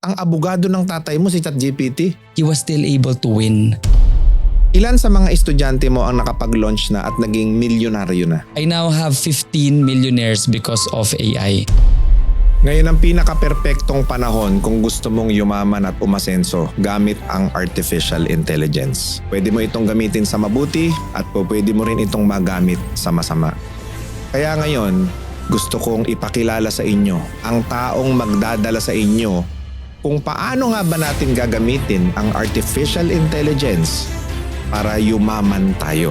ang abogado ng tatay mo si ChatGPT. He was still able to win. Ilan sa mga estudyante mo ang nakapag-launch na at naging milyonaryo na? I now have 15 millionaires because of AI. Ngayon ang pinaka-perpektong panahon kung gusto mong yumaman at umasenso gamit ang artificial intelligence. Pwede mo itong gamitin sa mabuti at pwede mo rin itong magamit sa masama. Kaya ngayon, gusto kong ipakilala sa inyo ang taong magdadala sa inyo kung paano nga ba natin gagamitin ang artificial intelligence para yumaman tayo.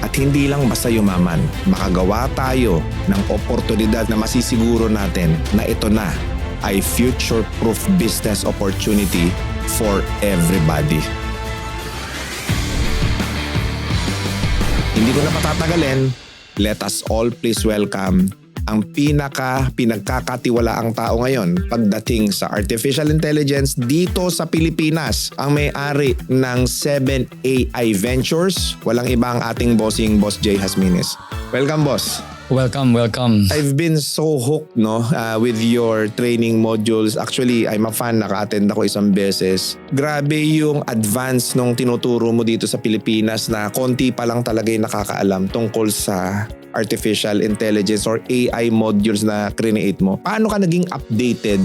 At hindi lang basta yumaman, makagawa tayo ng oportunidad na masisiguro natin na ito na ay future-proof business opportunity for everybody. Hindi ko na patatagalin, let us all please welcome ang pinagkakatiwalaang tao ngayon pagdating sa artificial intelligence dito sa Pilipinas. Ang may-ari ng 7 AI Ventures, walang iba ang ating bossing Boss Jay Hasmines. Welcome, boss. Welcome. I've been so hooked with your training modules. Actually, I'm a fan, naka-attend ako isang beses. Grabe yung advance nung tinuturo mo dito sa Pilipinas na konti pa lang talaga yung nakakaalam tungkol sa artificial intelligence or AI modules na create mo. Paano ka naging updated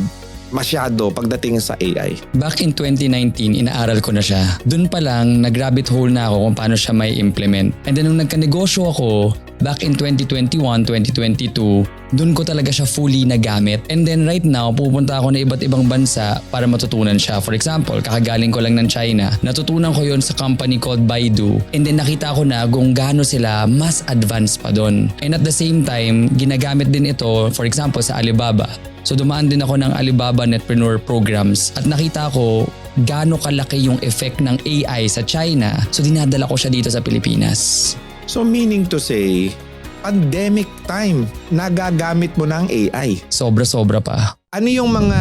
masyado pagdating sa AI? Back in 2019, inaaral ko na siya. Doon pa lang, nag-rabbit hole na ako kung paano siya may implement. And then nung nagkanegosyo ako, back in 2021, 2022, doon ko talaga siya fully nagamit. And then right now, pupunta ako na iba't ibang bansa para matutunan siya. For example, kakagaling ko lang ng China. Natutunan ko yon sa company called Baidu. And then nakita ko na kung gaano sila mas advanced pa doon. And at the same time, ginagamit din ito, for example, sa Alibaba. So dumaan din ako ng Alibaba Netpreneur Programs at nakita ko gaano kalaki yung effect ng AI sa China. So dinadala ko siya dito sa Pilipinas. So meaning to say, pandemic time, nagagamit mo ng AI. Sobra-sobra pa. Ano yung mga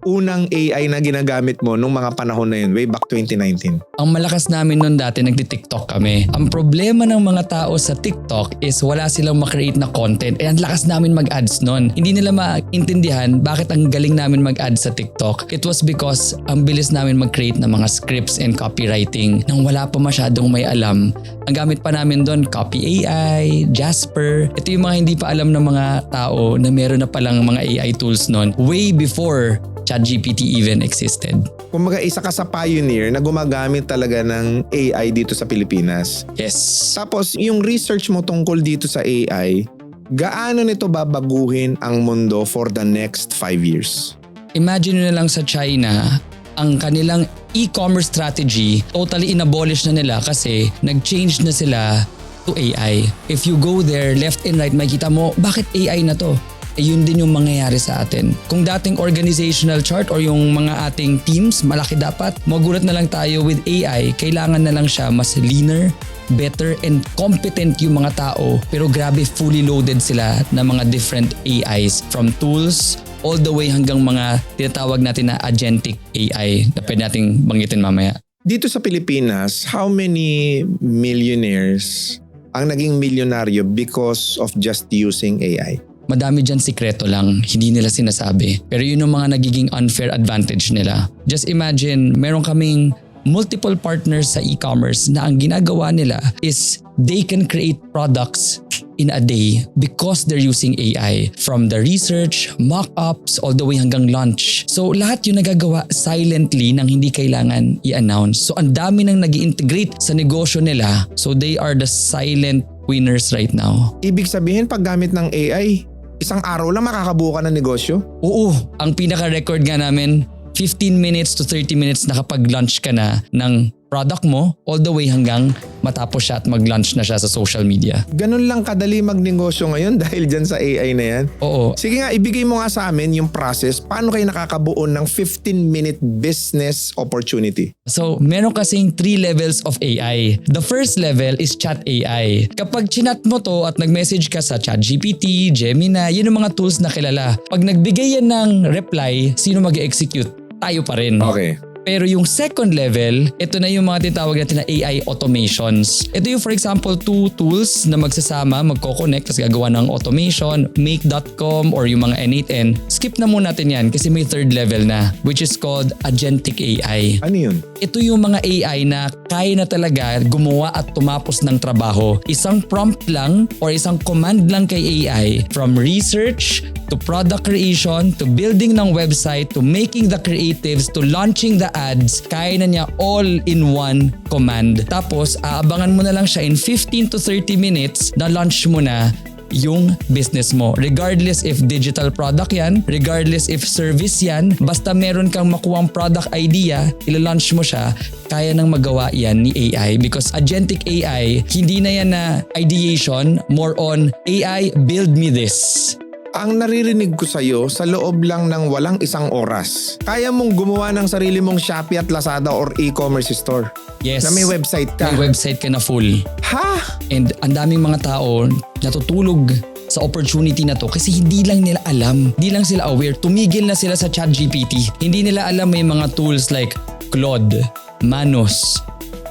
unang AI na ginagamit mo nung mga panahon na yun, way back 2019? Ang malakas namin nun dati, nagti-TikTok kami. Ang problema ng mga tao sa TikTok is wala silang makreate na content. Eh, ang lakas namin mag-ads nun. Hindi nila maintindihan bakit ang galing namin mag-ads sa TikTok. It was because ang bilis namin mag-create ng mga scripts and copywriting nang wala pa masyadong may alam. Ang gamit pa namin doon, Copy AI, Jasper. Ito yung mga hindi pa alam ng mga tao na meron na palang mga AI tools nun. Way before ChatGPT even existed. Kumbaga isa ka sa pioneer na gumagamit talaga ng AI dito sa Pilipinas. Yes. Tapos yung research mo tungkol dito sa AI, gaano nito babaguhin ang mundo for the next 5 years? Imagine na lang sa China, ang kanilang e-commerce strategy totally inabolish na nila kasi nag-change na sila to AI. If you go there left and right, makikita mo bakit AI na to? Yun din yung mangyayari sa atin. Kung dating organizational chart or yung mga ating teams, malaki dapat, magulat na lang tayo with AI, kailangan na lang siya mas leaner, better, and competent yung mga tao. Pero grabe, fully loaded sila na mga different AIs from tools all the way hanggang mga tinatawag natin na agentic AI na pwede nating banggitin mamaya. Dito sa Pilipinas, how many millionaires ang naging milyonaryo because of just using AI? Madami dyan sikreto lang, hindi nila sinasabi. Pero yun yung mga nagiging unfair advantage nila. Just imagine, meron kaming multiple partners sa e-commerce na ang ginagawa nila is they can create products in a day because they're using AI. From the research, mock-ups, all the way hanggang launch. So lahat yung nagagawa silently nang hindi kailangan i-announce. So ang dami nang nag-i-integrate sa negosyo nila. So they are the silent winners right now. Ibig sabihin paggamit ng AI, isang araw lang makakabuo ka ng negosyo? Oo, ang pinaka-record nga namin, 15 minutes to 30 minutes nakapag-launch ka na ng product mo all the way hanggang matapos siya at mag-launch na siya sa social media. Ganun lang kadali magnegosyo ngayon dahil dyan sa AI na yan? Oo. Sige nga, ibigay mo nga sa amin yung process. Paano kayo nakakabuo ng 15-minute business opportunity? So, meron kasing 3 levels of AI. The first level is chat AI. Kapag chinat mo to at nag-message ka sa ChatGPT, Gemini, yun ang mga tools na kilala. Pag nagbigay yan ng reply, sino mag-execute? Tayo pa rin. Okay. Pero yung second level, ito na yung mga tinatawag natin na AI automations. Ito yung for example, 2 tools na magsasama, magko-connect, tapos gagawa ng automation, make.com or yung mga N8N. Skip na muna natin yan kasi may third level na, which is called agentic AI. Ano yun? Ito yung mga AI na kaya na talaga gumawa at tumapos ng trabaho. Isang prompt lang or isang command lang kay AI, from research to product creation to building ng website to making the creatives to launching the ads, kaya na niya all in one command. Tapos aabangan mo na lang siya in 15 to 30 minutes na launch mo na yung business mo. Regardless if digital product yan, regardless if service yan, basta meron kang makuwang product idea, ila-launch mo siya, kaya nang magawa yan ni AI because agentic AI, hindi na yan na ideation, more on AI build me this. Ang naririnig ko sa'yo, sa loob lang ng walang isang oras, kaya mong gumawa ng sarili mong Shopee at Lazada or e-commerce store. Yes. Na may website ka. May website ka na full. Ha? And ang daming mga tao natutulog sa opportunity na to kasi hindi lang nila alam. Hindi lang sila aware. Tumigil na sila sa ChatGPT. Hindi nila alam may mga tools like Claude, Manos.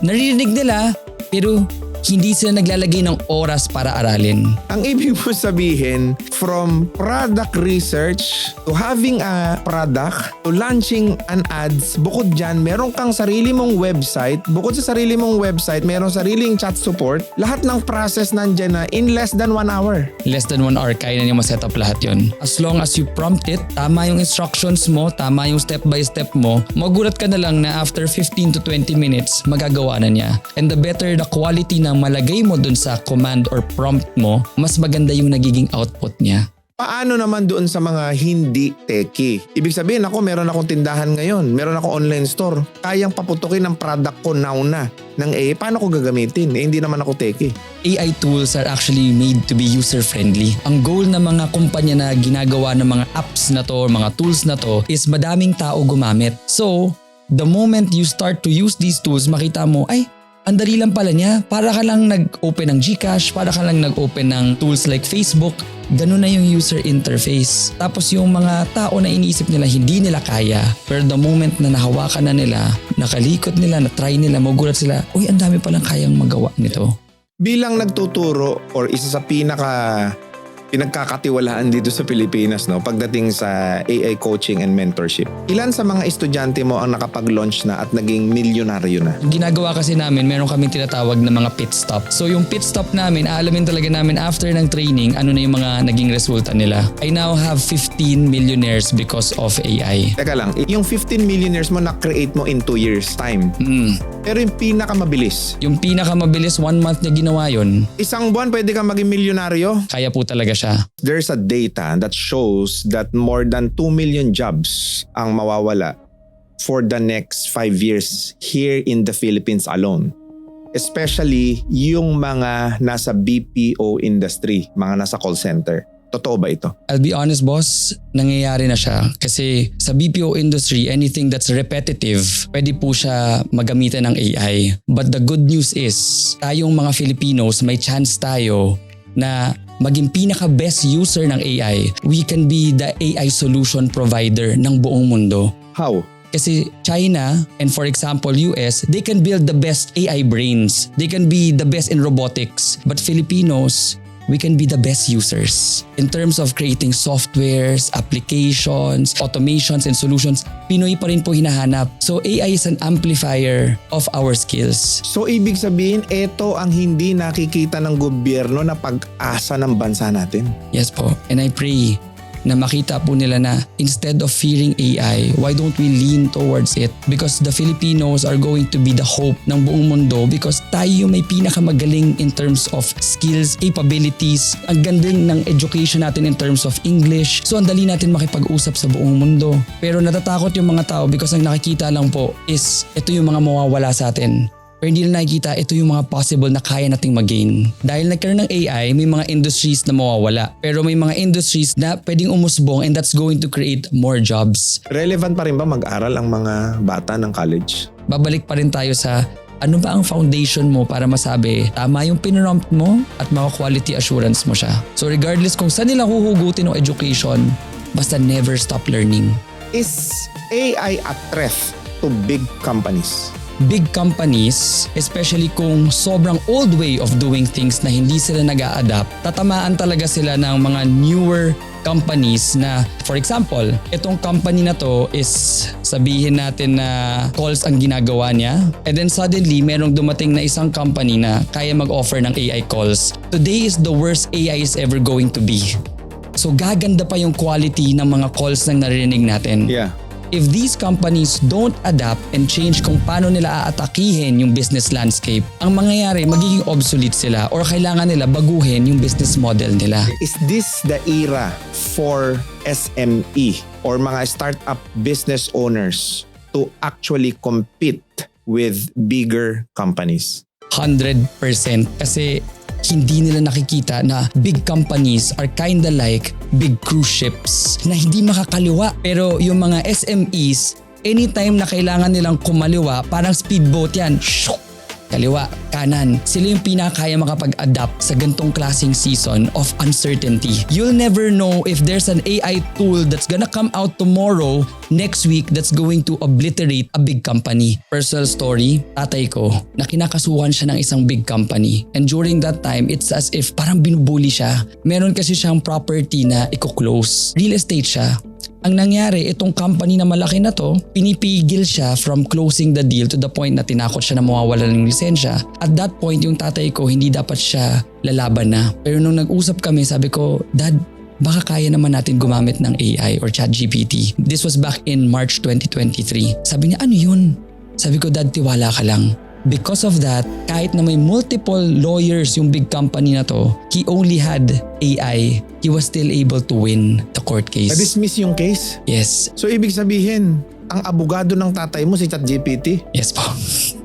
Naririnig nila pero hindi sila naglalagay ng oras para aralin. Ang ibig mo sabihin, from product research to having a product to launching an ads, bukod dyan, meron kang sarili mong website. Bukod sa sarili mong website, meron sariling chat support. Lahat ng process nandyan na in less than 1 hour. Less than 1 hour, kaya na niya ma-set up lahat yon. As long as you prompt it, tama yung instructions mo, tama yung step by step mo, magulat ka na lang na after 15 to 20 minutes, magagawa na niya. And the better the quality na malagay mo dun sa command or prompt mo, mas maganda yung nagiging output niya. Paano naman doon sa mga hindi techie? Ibig sabihin ako, meron akong tindahan ngayon, meron akong online store, kayang paputukin ang product ko now na ng AI. Paano ko gagamitin? Hindi naman ako techie. AI tools are actually made to be user-friendly. Ang goal ng mga kumpanya na ginagawa ng mga apps na to or mga tools na to is madaming tao gumamit. So, the moment you start to use these tools, makita mo, ay, ang dali lang pala niya. Para ka lang nag-open ng GCash, para ka lang nag-open ng tools like Facebook. Ganun na yung user interface. Tapos yung mga tao na iniisip nila hindi nila kaya, pero the moment na nahawakan na nila, nakalikot nila, na-try nila, magulat sila, uy, ang dami palang kayang magawa nito. Bilang nagtuturo or isa sa pinagkakatiwalaan dito sa Pilipinas, no, pagdating sa AI coaching and mentorship, ilan sa mga estudyante mo ang nakapag-launch na at naging milyonaryo na? Yung ginagawa kasi namin, meron kaming tinatawag na mga pit stop. So yung pit stop namin, aalamin talaga namin after ng training, ano na yung mga naging resulta nila. I now have 15 millionaires because of AI. Teka lang, yung 15 millionaires mo na-create mo in 2 years time. Pero yung pinakamabilis, Yung pinakamabilis, 1 month niya ginawa yun. isang buwan pwede kang maging milyonaryo? Kaya po talaga siya. There's a data that shows that more than 2 million jobs ang mawawala for the next 5 years here in the Philippines alone. Especially yung mga nasa BPO industry, mga nasa call center. Totoo ba ito? I'll be honest boss, nangyayari na siya. Kasi sa BPO industry, anything that's repetitive, pwede po siya magamitan ng AI. But the good news is, tayong mga Filipinos, may chance tayo na maging pinaka-best user ng AI. We can be the AI solution provider ng buong mundo. How? Kasi China and for example US, they can build the best AI brains. They can be the best in robotics. But Filipinos, we can be the best users. In terms of creating softwares, applications, automations, and solutions, Pinoy pa rin po hinahanap. So AI is an amplifier of our skills. So ibig sabihin, ito ang hindi nakikita ng gobyerno na pag-asa ng bansa natin. Yes po. And I pray na makita po nila na instead of fearing AI, why don't we lean towards it? Because the Filipinos are going to be the hope ng buong mundo because tayo may pinakamagaling in terms of skills, capabilities, ang gandang ng education natin in terms of English. So ang dali natin makipag-usap sa buong mundo. Pero natatakot yung mga tao because ang nakikita lang po is ito yung mga mawawala sa atin. Pero hindi na nakikita, ito yung mga possible na kaya nating mag-gain. Dahil nagkaroon ng AI, may mga industries na mawawala. Pero may mga industries na pwedeng umusbong and that's going to create more jobs. Relevant pa rin ba mag-aral ang mga bata ng college? Babalik pa rin tayo sa ano ba ang foundation mo para masabi tama yung pinrompt mo at mga quality assurance mo siya. So regardless kung saan nila huhugutin ng education, basta never stop learning. Is AI a threat to big companies? Big companies, especially kung sobrang old way of doing things na hindi sila nag-a-adapt, tatamaan talaga sila ng mga newer companies na, for example, itong company na to is sabihin natin na calls ang ginagawa niya, and then suddenly merong dumating na isang company na kaya mag-offer ng AI calls. Today is the worst AI is ever going to be. So gaganda pa yung quality ng mga calls na narinig natin. Yeah. If these companies don't adapt and change kung paano nila aatakihin yung business landscape, ang mangyayari magiging obsolete sila or kailangan nila baguhin yung business model nila. Is this the era for SME or mga startup business owners to actually compete with bigger companies? 100% kasi hindi nila nakikita na big companies are kinda like big cruise ships na hindi makakaliwa. Pero yung mga SMEs, anytime na kailangan nilang kumaliwa, parang speedboat yan. Shoo! Kaliwa, kanan. Sila yung pinakaya makapag-adapt sa gantong klaseng season of uncertainty. You'll never know if there's an AI tool that's gonna come out tomorrow, next week, that's going to obliterate a big company. Personal story, tatay ko, na kinakasuhan siya ng isang big company. And during that time, it's as if parang binubuli siya. Meron kasi siyang property na i-close. Real estate siya. Ang nangyari, itong company na malaki na to, pinipigil siya from closing the deal to the point na tinakot siya na mawawala ng lisensya. At that point, yung tatay ko, hindi dapat siya lalaban na. Pero nung nag-usap kami, sabi ko, Dad, baka kaya naman natin gumamit ng AI or ChatGPT. This was back in March 2023. Sabi niya, ano yun? Sabi ko, Dad, tiwala ka lang. Because of that, kahit na may multiple lawyers yung big company na to, he only had AI. He was still able to win the court case. Na-dismiss yung case? Yes. So ibig sabihin, ang abogado ng tatay mo si ChatGPT? Yes po.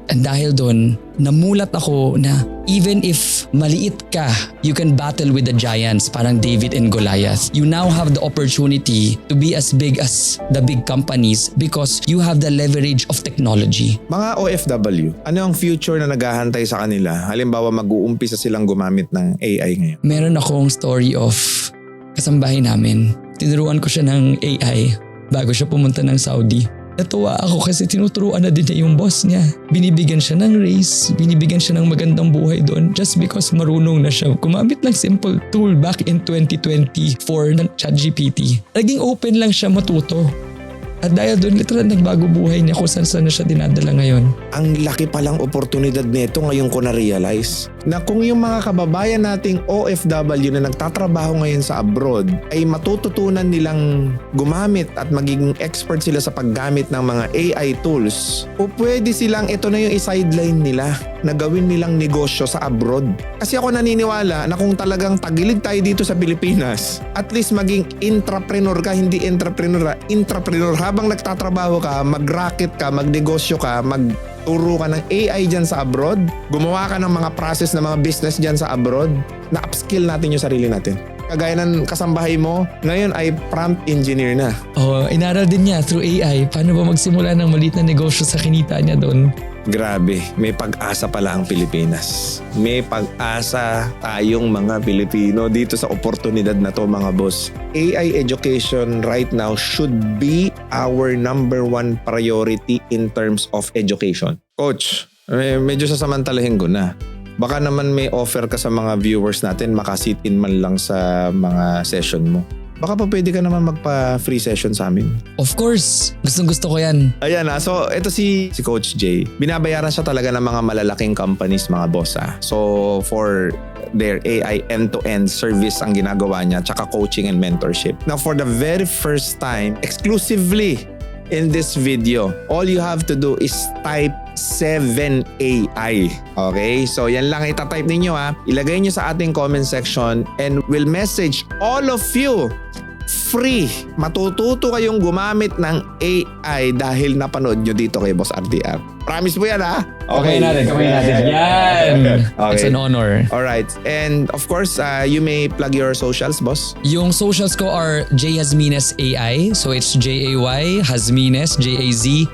And dahil doon, namulat ako na even if maliit ka, you can battle with the giants parang David and Goliath. You now have the opportunity to be as big as the big companies because you have the leverage of technology. Mga OFW, ano ang future na naghahantay sa kanila? Halimbawa mag-uumpisa silang gumamit ng AI ngayon. Meron akong story of kasambahay namin. Tinuruan ko siya ng AI bago siya pumunta ng Saudi. Natuwa ako kasi tinuturuan na din niya yung boss niya. Binibigyan siya ng raise, binibigyan siya ng magandang buhay doon just because marunong na siya gumamit ng simple tool back in 2024 ng ChatGPT. Naging open lang siya matuto. At dahil doon, literal nagbago buhay niya kung saan na siya dinadala ngayon. Ang laki palang oportunidad nito ngayon ko na-realize na kung yung mga kababayan nating OFW na nagtatrabaho ngayon sa abroad ay matututunan nilang gumamit at magiging expert sila sa paggamit ng mga AI tools, o pwede silang ito na yung i-sideline nila na gawin nilang negosyo sa abroad. Kasi ako naniniwala na kung talagang tagilid tayo dito sa Pilipinas, at least maging intrapreneur ka, hindi entrepreneur, intrapreneur. Habang nagtatrabaho ka, mag-racket ka, magnegosyo ka, magturo ka ng AI dyan sa abroad, gumawa ka ng mga process ng mga business dyan sa abroad, na upskill natin yung sarili natin. Kagaya ng kasambahay mo, ngayon ay prompt engineer na. Inaral din niya through AI. Paano ba magsimula ng maliit na negosyo sa kinita niya doon? Grabe, may pag-asa pala ang Pilipinas. May pag-asa tayong mga Pilipino dito sa oportunidad na to, mga boss. AI education right now should be our number one priority in terms of education. Coach, medyo sasamantalahin ko na. Baka naman may offer ka sa mga viewers natin, makasit in man lang sa mga session mo. Baka pa pwede ka naman magpa-free session sa amin. Of course, gustong-gusto ko yan. Ayan so ito si Coach Jay. Binabayaran siya talaga ng mga malalaking companies, mga boss . So for their AI end-to-end service ang ginagawa niya, tsaka coaching and mentorship. Now for the very first time, exclusively in this video, all you have to do is type 7AI. Okay? So yan lang itatype ninyo . Ilagay nyo sa ating comment section and we'll message all of you free. Matututo kayong gumamit ng AI dahil napanood nyo dito kay Boss RDR. Promise mo yan . Kamay natin. Yan! Okay. It's an honor. Alright. And of course, you may plug your socials, boss. Yung socials ko are J Hazmines AI. So it's J-A-Y, Hazmines, J-A-Z-M-I-N-E-S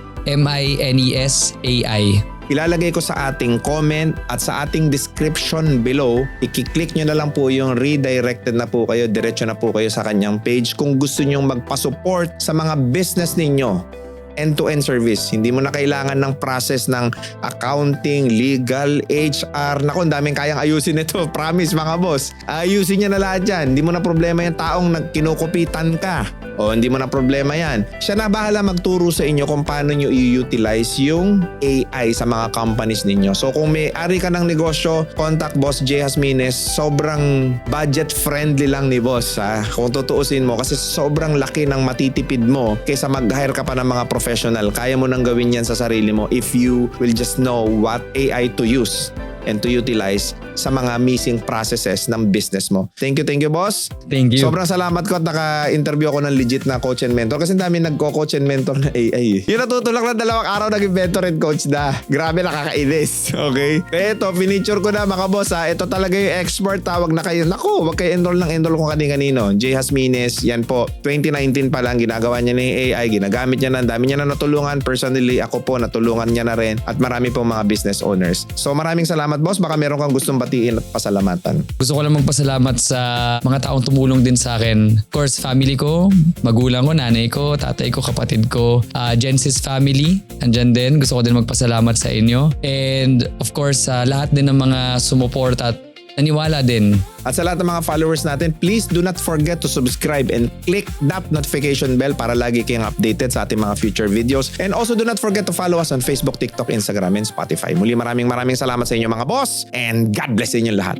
AI. Ilalagay ko sa ating comment at sa ating description below. I-click nyo na lang po yung redirected na po kayo, diretso na po kayo sa kanyang page kung gusto nyong magpa-support sa mga business ninyo. end-to-end service. Hindi mo na kailangan ng process ng accounting, legal, HR. Naku, ang daming kayang ayusin ito. Promise mga boss. Ayusin niya na lahat yan. Hindi mo na problema yung taong kinukupitan ka. O hindi mo na problema yan. Siya na bahala magturo sa inyo kung paano nyo i-utilize yung AI sa mga companies ninyo. So kung may-ari ka ng negosyo, contact Boss J. Jasmines. Sobrang budget friendly lang ni Boss. Kung tutuusin mo kasi sobrang laki ng matitipid mo kaysa mag-hire ka pa ng mga professional. Kaya mo nang gawin yan sa sarili mo if you will just know what AI to use and to utilize sa mga missing processes ng business mo. Thank you boss. Thank you. Sobrang salamat ko at naka-interview ako ng legit na coach and mentor kasi dami nagko-coach and mentor na AI. Yung natutulak na 2 araw naging mentor and coach na. Grabe, nakakainis. Okay? Kaya ito, finiture ko na mga boss Ito talaga yung expert. Tawag na kayo. Naku, wag kayo enroll kung kanino. J. Jasmines, yan po. 2019 pa lang ginagawa niya na yung AI. Ginagamit niya na. Dami niya na natulungan. Personally, ako po natulungan niya na rin. At marami pong mga business owners. So maraming salamat boss. Baka meron kang gustong batiin at pasalamatan. Gusto ko lang magpasalamat sa mga taong tumulong din sa akin. Of course, family ko, magulang ko, nanay ko, tatay ko, kapatid ko, Genesis family, andyan din. Gusto ko din magpasalamat sa inyo. And of course, lahat din ng mga sumuport at naniwala din. At sa lahat ng mga followers natin, please do not forget to subscribe and click that notification bell para lagi kayong updated sa ating mga future videos. And also do not forget to follow us on Facebook, TikTok, Instagram, and Spotify. Muli maraming salamat sa inyo mga boss and God bless inyo lahat.